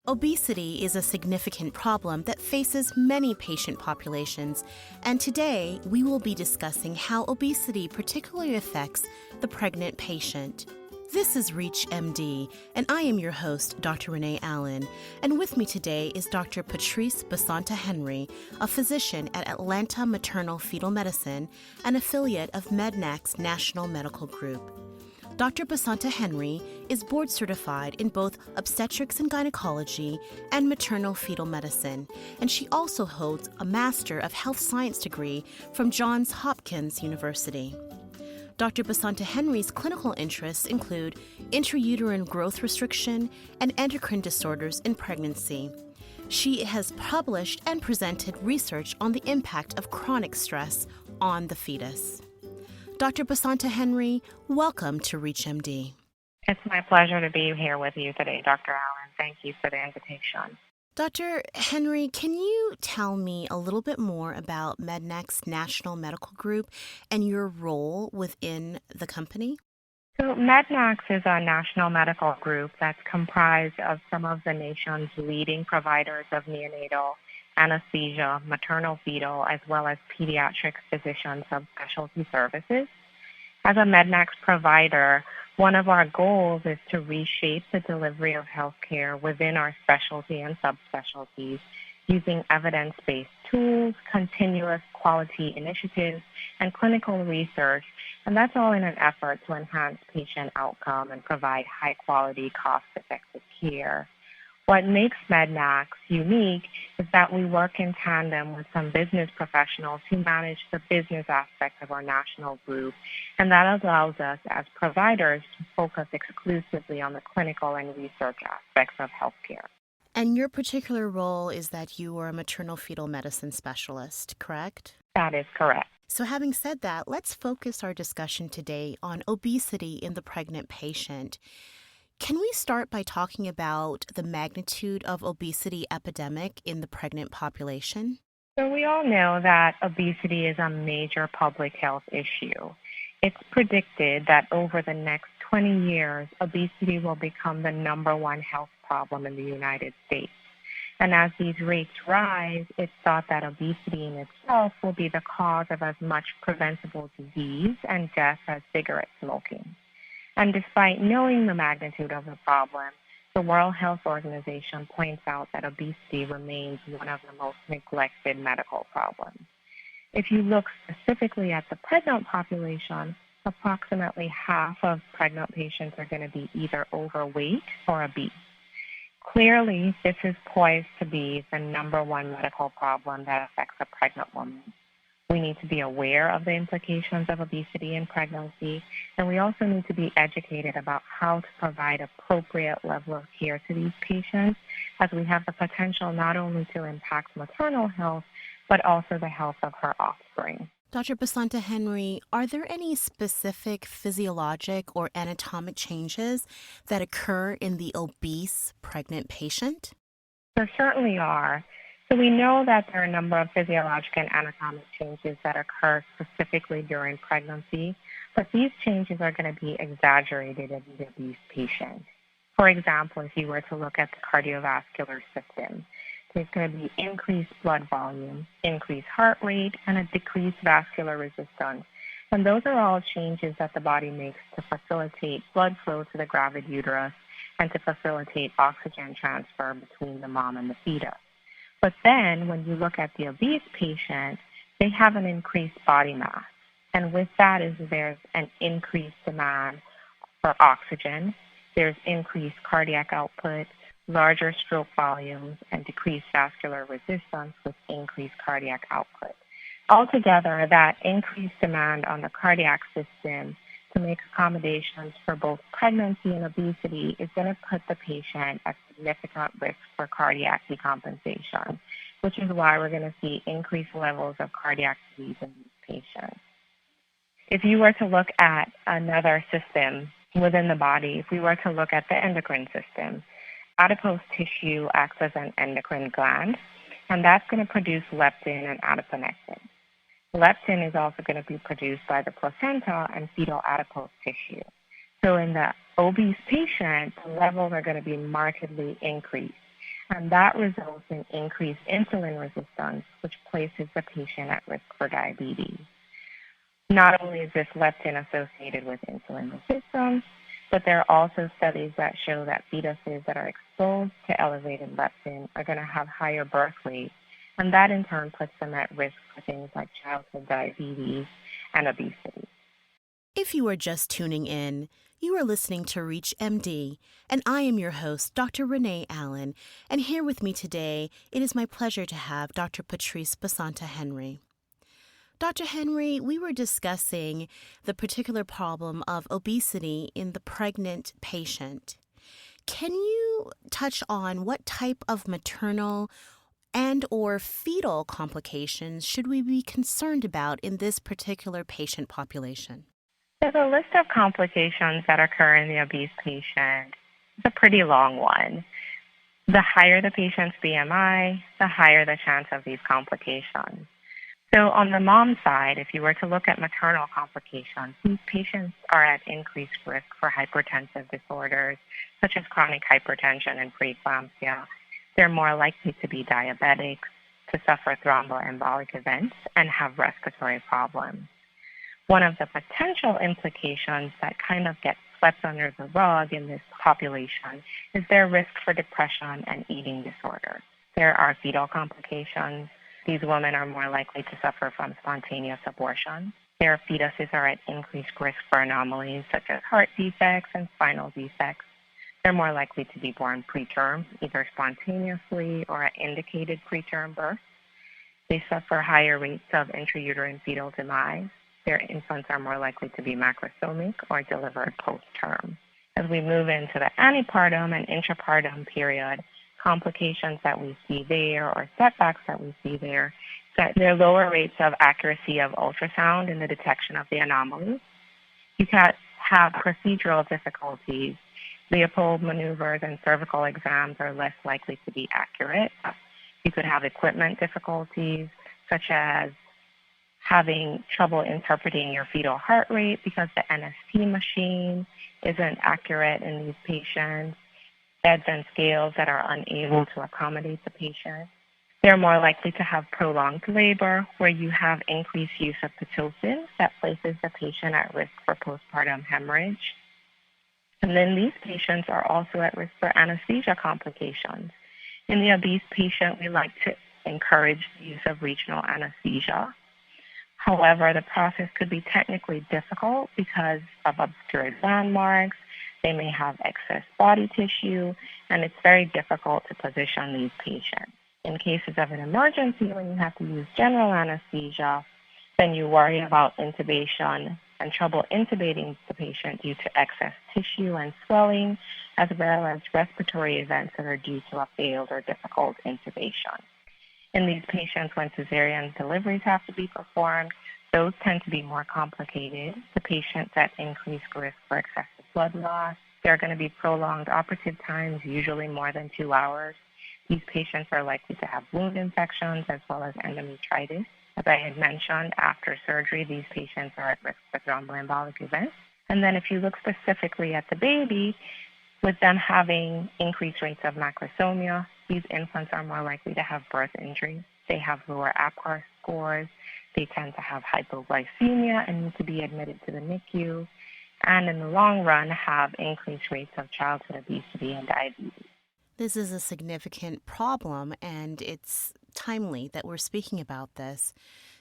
Obesity is a significant problem that faces many patient populations, and today we will be discussing how obesity particularly affects the pregnant patient. This is Reach MD, and I am your host, Dr. Renée Allen, and with me today is Dr. Patrice Basanta-Henry, a physician at Atlanta Maternal Fetal Medicine, an affiliate of MEDNAC's National Medical Group. Dr. Basanta-Henry is board certified in both obstetrics and gynecology and maternal fetal medicine, and she also holds a Master of Health Science degree from Johns Hopkins University. Dr. Basanta-Henry's clinical interests include intrauterine growth restriction and endocrine disorders in pregnancy. She has published and presented research on the impact of chronic stress on the fetus. Dr. Basanta-Henry, welcome to ReachMD. It's my pleasure to be here with you today, Dr. Allen. Thank you for the invitation. Dr. Henry, can you tell me a little bit more about MEDNAC's National Medical Group and your role within the company? So MEDNAC is a national medical group that's comprised of some of the nation's leading providers of neonatal anesthesia, maternal fetal, as well as pediatric physician subspecialty services. As a MEDNAC provider, one of our goals is to reshape the delivery of healthcare within our specialty and subspecialties using evidence-based tools, continuous quality initiatives, and clinical research, and that's all in an effort to enhance patient outcome and provide high-quality, cost-effective care. What makes MEDNAC unique is that we work in tandem with some business professionals who manage the business aspect of our national group, and that allows us as providers to focus exclusively on the clinical and research aspects of healthcare. And your particular role is that you are a maternal fetal medicine specialist, correct? That is correct. So having said that, let's focus our discussion today on obesity in the pregnant patient. Can we start by talking about the magnitude of obesity epidemic in the pregnant population? So we all know that obesity is a major public health issue. It's predicted that over the next 20 years, obesity will become the number one health problem in the United States. And as these rates rise, it's thought that obesity in itself will be the cause of as much preventable disease and death as cigarette smoking. And despite knowing the magnitude of the problem, the World Health Organization points out that obesity remains one of the most neglected medical problems. If you look specifically at the pregnant population, approximately half of pregnant patients are going to be either overweight or obese. Clearly, this is poised to be the number one medical problem that affects a pregnant woman. We need to be aware of the implications of obesity in pregnancy, and we also need to be educated about how to provide appropriate level of care to these patients, as we have the potential not only to impact maternal health, but also the health of her offspring. Dr. Basanta-Henry, are there any specific physiologic or anatomic changes that occur in the obese pregnant patient? There certainly are. So we know that there are a number of physiologic and anatomic changes that occur specifically during pregnancy, but these changes are going to be exaggerated in the obese patient. For example, if you were to look at the cardiovascular system, there's going to be increased blood volume, increased heart rate, and a decreased vascular resistance. And those are all changes that the body makes to facilitate blood flow to the gravid uterus and to facilitate oxygen transfer between the mom and the fetus. But then when you look at the obese patient, they have an increased body mass. And with that there's an increased demand for oxygen, there's increased cardiac output, larger stroke volumes, and decreased vascular resistance with increased cardiac output. Altogether, that increased demand on the cardiac system to make accommodations for both pregnancy and obesity is going to put the patient at significant risk for cardiac decompensation, which is why we're going to see increased levels of cardiac disease in these patients. If you were to look at another system within the body, if we were to look at the endocrine system, adipose tissue acts as an endocrine gland, and that's going to produce leptin and adiponectin. Leptin is also going to be produced by the placenta and fetal adipose tissue. So in the obese patient, the levels are going to be markedly increased. And that results in increased insulin resistance, which places the patient at risk for diabetes. Not only is this leptin associated with insulin resistance, but there are also studies that show that fetuses that are exposed to elevated leptin are going to have higher birth weight, and that in turn puts them at risk for things like childhood diabetes and obesity. If you are just tuning in, you are listening to Reach MD, and I am your host, Dr. Renée Allen, and here with me today, it is my pleasure to have Dr. Patrice Basanta-Henry. Dr. Henry, we were discussing the particular problem of obesity in the pregnant patient. Can you touch on what type of maternal and or fetal complications should we be concerned about in this particular patient population? So the list of complications that occur in the obese patient is a pretty long one. The higher the patient's BMI, the higher the chance of these complications. So on the mom side, if you were to look at maternal complications, these patients are at increased risk for hypertensive disorders, such as chronic hypertension and preeclampsia. They're more likely to be diabetic, to suffer thromboembolic events, and have respiratory problems. One of the potential implications that kind of gets swept under the rug in this population is their risk for depression and eating disorders. There are fetal complications. These women are more likely to suffer from spontaneous abortion. Their fetuses are at increased risk for anomalies such as heart defects and spinal defects. They're more likely to be born preterm, either spontaneously or at indicated preterm birth. They suffer higher rates of intrauterine fetal demise. Their infants are more likely to be macrosomic or delivered post-term. As we move into the antepartum and intrapartum period, complications that we see there or setbacks that we see there, that there are lower rates of accuracy of ultrasound in the detection of the anomalies. You can have procedural difficulties. Leopold maneuvers and cervical exams are less likely to be accurate. You could have equipment difficulties, such as having trouble interpreting your fetal heart rate because the NST machine isn't accurate in these patients. Beds and scales that are unable to accommodate the patient. They're more likely to have prolonged labor where you have increased use of Pitocin that places the patient at risk for postpartum hemorrhage. And then these patients are also at risk for anesthesia complications. In the obese patient, we like to encourage the use of regional anesthesia. However, the process could be technically difficult because of obscured landmarks. They may have excess body tissue, and it's very difficult to position these patients. In cases of an emergency, when you have to use general anesthesia, then you worry about intubation and trouble intubating the patient due to excess tissue and swelling, as well as respiratory events that are due to a failed or difficult intubation. In these patients, when cesarean deliveries have to be performed, those tend to be more complicated. The patients at increased risk for excessive blood loss. There are going to be prolonged operative times, usually more than 2 hours. These patients are likely to have wound infections as well as endometritis. As I had mentioned, after surgery, these patients are at risk for thromboembolic events. And then if you look specifically at the baby, with them having increased rates of macrosomia, these infants are more likely to have birth injuries. They have lower APGAR scores. They tend to have hypoglycemia and need to be admitted to the NICU. And in the long run, have increased rates of childhood obesity and diabetes. This is a significant problem, and it's timely that we're speaking about this.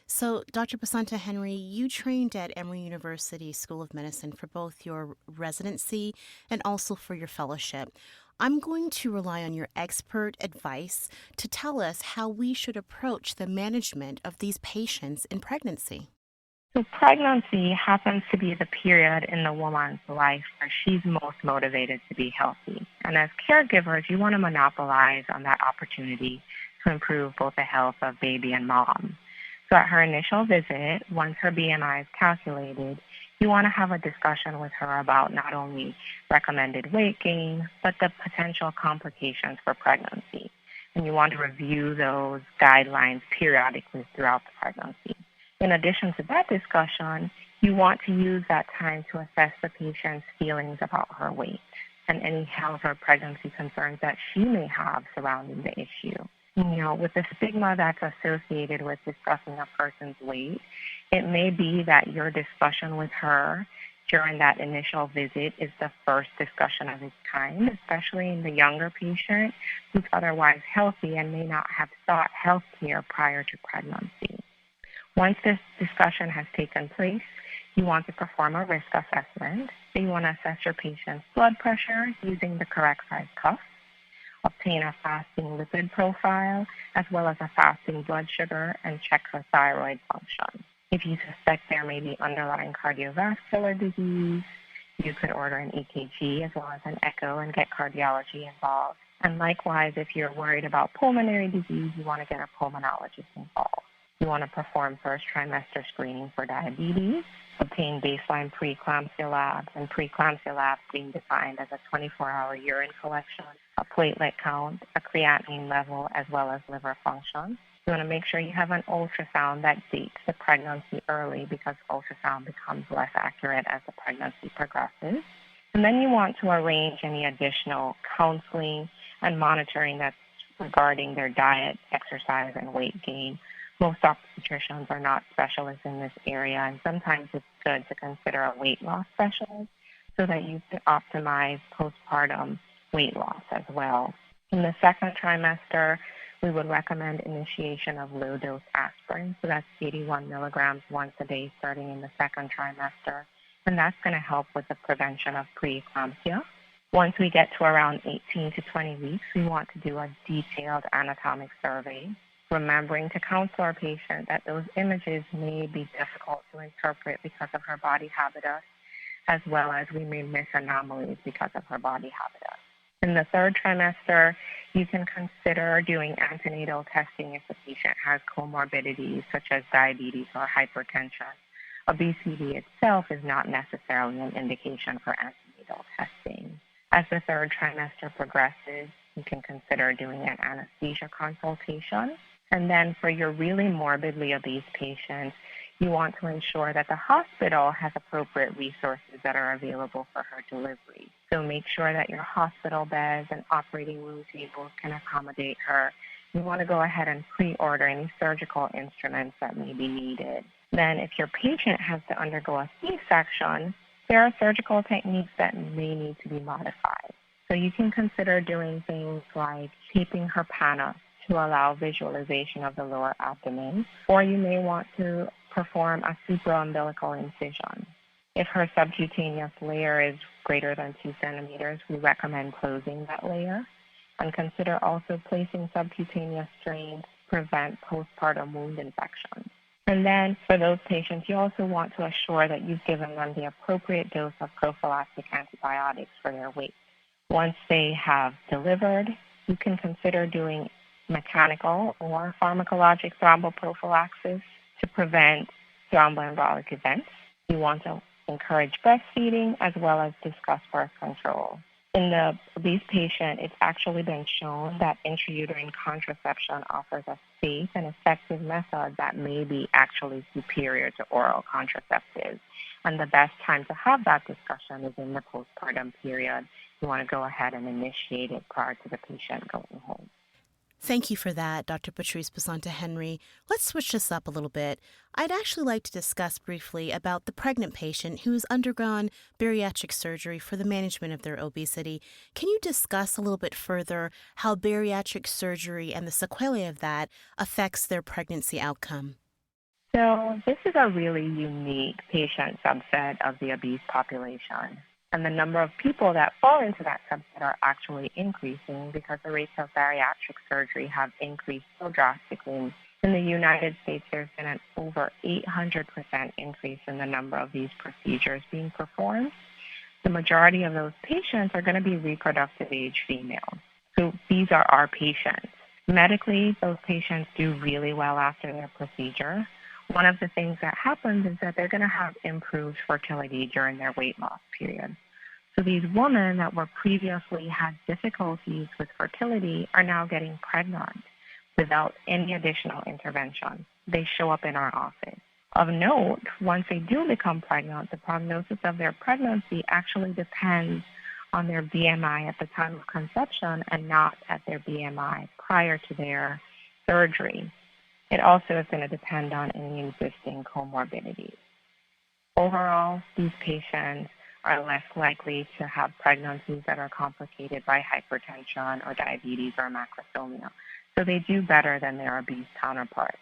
So, Dr. Basanta-Henry, you trained at Emory University School of Medicine for both your residency and also for your fellowship. I'm going to rely on your expert advice to tell us how we should approach the management of these patients in pregnancy. So pregnancy happens to be the period in the woman's life where she's most motivated to be healthy. And as caregivers, you want to monopolize on that opportunity to improve both the health of baby and mom. So at her initial visit, once her BMI is calculated, you want to have a discussion with her about not only recommended weight gain, but the potential complications for pregnancy. And you want to review those guidelines periodically throughout the pregnancy. In addition to that discussion, you want to use that time to assess the patient's feelings about her weight. and any health or pregnancy concerns that she may have surrounding the issue. With the stigma that's associated with discussing a person's weight, it may be that your discussion with her during that initial visit is the first discussion of its kind, especially in the younger patient who's otherwise healthy and may not have sought health care prior to pregnancy. Once this discussion has taken place, you want to perform a risk assessment. So you want to assess your patient's blood pressure using the correct size cuff, obtain a fasting lipid profile, as well as a fasting blood sugar, and check her thyroid function. If you suspect there may be underlying cardiovascular disease, you could order an EKG as well as an echo and get cardiology involved. And likewise, if you're worried about pulmonary disease, you want to get a pulmonologist involved. You want to perform first trimester screening for diabetes, obtain baseline preeclampsia labs, and preeclampsia labs being defined as a 24-hour urine collection, a platelet count, a creatinine level, as well as liver function. You want to make sure you have an ultrasound that dates the pregnancy early because ultrasound becomes less accurate as the pregnancy progresses. And then you want to arrange any additional counseling and monitoring that's regarding their diet, exercise, and weight gain. Most obstetricians are not specialists in this area, and sometimes it's good to consider a weight loss specialist so that you can optimize postpartum weight loss as well. In the second trimester, we would recommend initiation of low-dose aspirin, so that's 81 milligrams once a day starting in the second trimester, and that's going to help with the prevention of preeclampsia. Once we get to around 18 to 20 weeks, we want to do a detailed anatomic survey, remembering to counsel our patient that those images may be difficult to interpret because of her body habitus, as well as we may miss anomalies because of her body habitus. In the third trimester, you can consider doing antenatal testing if the patient has comorbidities such as diabetes or hypertension. Obesity itself is not necessarily an indication for antenatal testing. As the third trimester progresses, you can consider doing an anesthesia consultation. And then for your really morbidly obese patients, you want to ensure that the hospital has appropriate resources that are available for her delivery. So make sure that your hospital beds and operating room tables can accommodate her. You want to go ahead and pre-order any surgical instruments that may be needed. Then if your patient has to undergo a C-section, there are surgical techniques that may need to be modified. So you can consider doing things like taping her pana to allow visualization of the lower abdomen, or you may want to perform a supraumbilical incision. If her subcutaneous layer is greater than 2 centimeters, we recommend closing that layer, and consider also placing subcutaneous strains to prevent postpartum wound infections. And then for those patients, you also want to assure that you've given them the appropriate dose of prophylactic antibiotics for their weight. Once they have delivered, you can consider doing mechanical or pharmacologic thromboprophylaxis to prevent thromboembolic events. You want to encourage breastfeeding as well as discuss birth control. In the obese patient, it's actually been shown that intrauterine contraception offers a safe and effective method that may be actually superior to oral contraceptives. And the best time to have that discussion is in the postpartum period. You want to go ahead and initiate it prior to the patient going home. Thank you for that, Dr. Patrice Basanta-Henry. Let's switch this up a little bit. I'd actually like to discuss briefly about the pregnant patient who's undergone bariatric surgery for the management of their obesity. Can you discuss a little bit further how bariatric surgery and the sequelae of that affects their pregnancy outcome? So this is a really unique patient subset of the obese population. And the number of people that fall into that subset are actually increasing because the rates of bariatric surgery have increased so drastically. In the United States, there's been an over 800% increase in the number of these procedures being performed. The majority of those patients are going to be reproductive age females. So these are our patients. Medically, those patients do really well after their procedure. One of the things that happens is that they're going to have improved fertility during their weight loss period. So these women that were previously had difficulties with fertility are now getting pregnant without any additional intervention. They show up in our office. Of note, once they do become pregnant, the prognosis of their pregnancy actually depends on their BMI at the time of conception and not at their BMI prior to their surgery. It also is going to depend on any existing comorbidities. Overall, these patients are less likely to have pregnancies that are complicated by hypertension or diabetes or macrosomia. So they do better than their obese counterparts.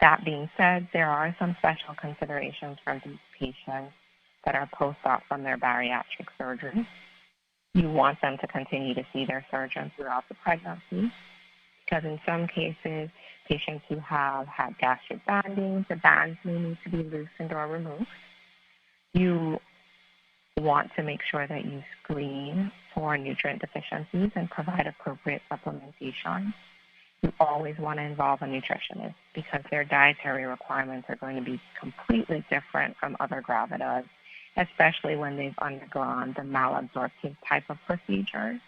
That being said, there are some special considerations for these patients that are post-op from their bariatric surgery. You want them to continue to see their surgeon throughout the pregnancy, because in some cases, patients who have had gastric banding, the bands may need to be loosened or removed. You want to make sure that you screen for nutrient deficiencies and provide appropriate supplementation. You always want to involve a nutritionist because their dietary requirements are going to be completely different from other gravidas, especially when they've undergone the malabsorptive type of procedures.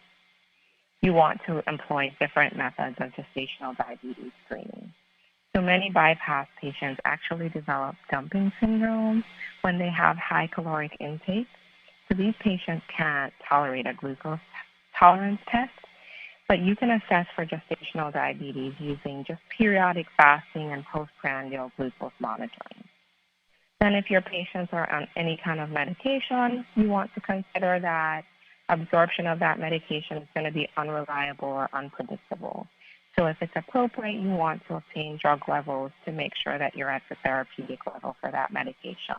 You want to employ different methods of gestational diabetes screening. So many bypass patients actually develop dumping syndrome when they have high caloric intake. So these patients can't tolerate a glucose tolerance test, but you can assess for gestational diabetes using just periodic fasting and postprandial glucose monitoring. Then if your patients are on any kind of medication, you want to consider that absorption of that medication is going to be unreliable or unpredictable. So if it's appropriate, you want to obtain drug levels to make sure that you're at the therapeutic level for that medication.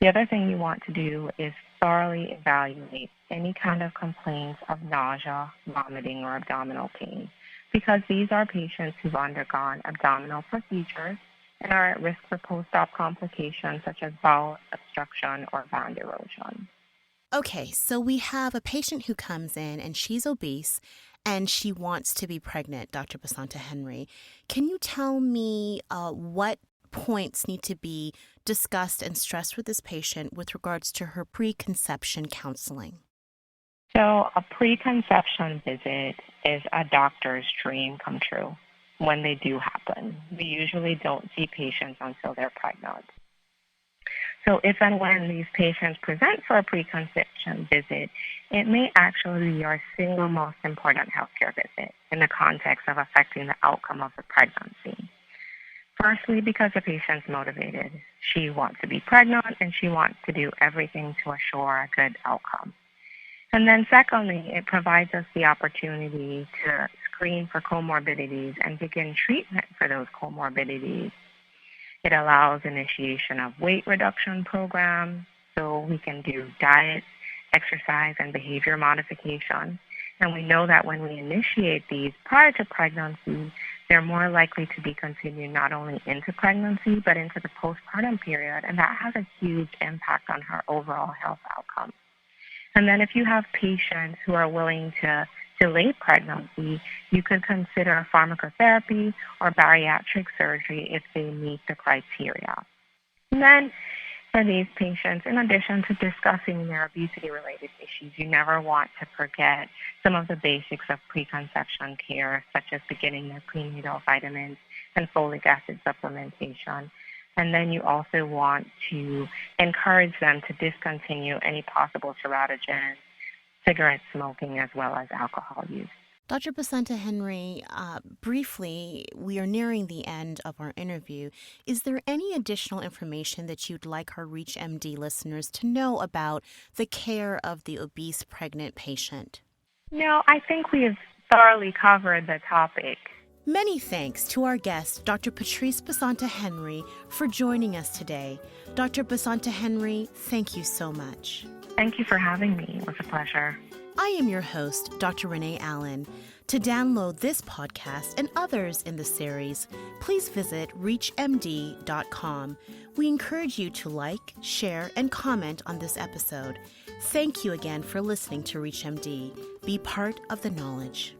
The other thing you want to do is thoroughly evaluate any kind of complaints of nausea, vomiting, or abdominal pain, because these are patients who've undergone abdominal procedures and are at risk for post-op complications such as bowel obstruction or band erosion. Okay, so we have a patient who comes in and she's obese and she wants to be pregnant, Dr. Basanta Henry. Can you tell me what points need to be discussed and stressed with this patient with regards to her preconception counseling? So a preconception visit is a doctor's dream come true when they do happen. We usually don't see patients until they're pregnant. So if and when these patients present for a preconception visit, it may actually be our single most important healthcare visit in the context of affecting the outcome of the pregnancy. Firstly, because the patient's motivated. She wants to be pregnant and she wants to do everything to assure a good outcome. And then secondly, it provides us the opportunity to screen for comorbidities and begin treatment for those comorbidities. It allows initiation of weight reduction programs, so we can do diet, exercise, and behavior modification. And we know that when we initiate these prior to pregnancy, they're more likely to be continued not only into pregnancy, but into the postpartum period, and that has a huge impact on her overall health outcomes. And then if you have patients who are willing to delay pregnancy, you could consider pharmacotherapy or bariatric surgery if they meet the criteria. And then for these patients, in addition to discussing their obesity-related issues, you never want to forget some of the basics of preconception care, such as beginning their prenatal vitamins and folic acid supplementation. And then you also want to encourage them to discontinue any possible teratogens, cigarette smoking, as well as alcohol use. Dr. Basanta Henry, briefly, we are nearing the end of our interview. Is there any additional information that you'd like our ReachMD listeners to know about the care of the obese pregnant patient? No, I think we have thoroughly covered the topic. Many thanks to our guest, Dr. Patrice Basanta Henry, for joining us today. Dr. Basanta Henry, thank you so much. Thank you for having me. It was a pleasure. I am your host, Dr. Renée Allen. To download this podcast and others in the series, please visit reachmd.com. We encourage you to like, share, and comment on this episode. Thank you again for listening to ReachMD. Be part of the knowledge.